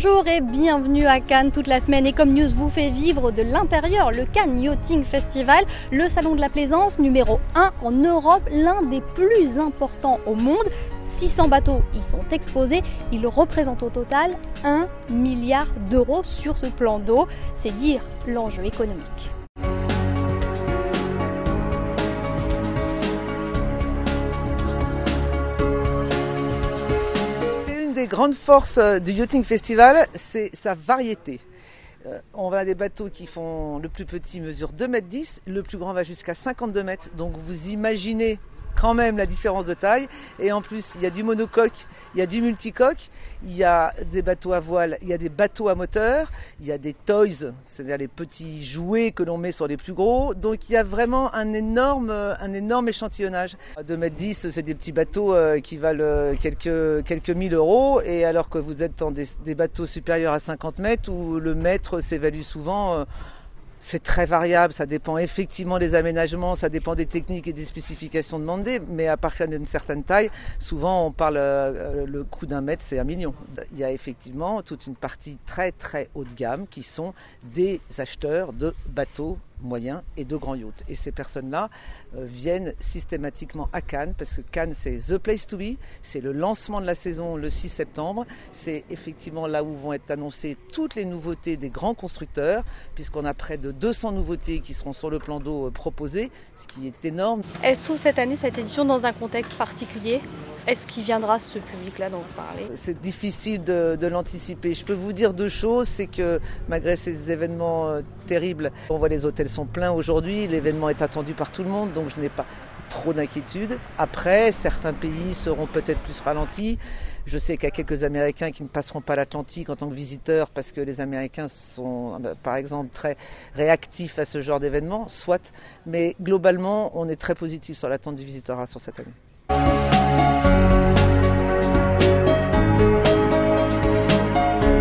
Bonjour et bienvenue à Cannes. Toute la semaine Ecom News vous fait vivre de l'intérieur le Cannes Yachting Festival, le salon de la plaisance numéro 1 en Europe, l'un des plus importants au monde. 600 bateaux y sont exposés, ils représentent au total 1 milliard d'euros sur ce plan d'eau, c'est dire l'enjeu économique. Des grandes forces du Yachting Festival, c'est sa variété. On a des bateaux qui font, le plus petit mesure 2,10 m, le plus grand va jusqu'à 52 mètres. Donc vous imaginez quand même la différence de taille. Et en plus, il y a du monocoque, il y a du multicoque, il y a des bateaux à voile, il y a des bateaux à moteur, il y a des toys, c'est-à-dire les petits jouets que l'on met sur les plus gros. Donc il y a vraiment un énorme échantillonnage. 2,10 m, c'est des petits bateaux qui valent quelques mille euros. Et alors que vous êtes dans des bateaux supérieurs à 50 mètres où le mètre s'évalue souvent... C'est très variable, ça dépend effectivement des aménagements, ça dépend des techniques et des spécifications demandées, mais à partir d'une certaine taille, souvent on parle, le coût d'un mètre c'est 1 million. Il y a effectivement toute une partie très très haut de gamme qui sont des acheteurs de bateaux moyens et de grands yachts. Et ces personnes-là viennent systématiquement à Cannes, parce que Cannes c'est the place to be, c'est le lancement de la saison le 6 septembre, c'est effectivement là où vont être annoncées toutes les nouveautés des grands constructeurs, puisqu'on a près de 200 nouveautés qui seront sur le plan d'eau proposées, ce qui est énorme. Est-ce que cette année, cette édition dans un contexte particulier? Est-ce qu'il viendra ce public-là dont vous parlez? C'est difficile de l'anticiper. Je peux vous dire deux choses, c'est que malgré ces événements terribles, on voit les hôtels sont pleins aujourd'hui, l'événement est attendu par tout le monde, donc je n'ai pas trop d'inquiétude. Après, certains pays seront peut-être plus ralentis. Je sais qu'il y a quelques Américains qui ne passeront pas l'Atlantique en tant que visiteurs parce que les Américains sont, par exemple, très réactifs à ce genre d'événement, soit. Mais globalement, on est très positif sur l'attente du visiteur sur cette année.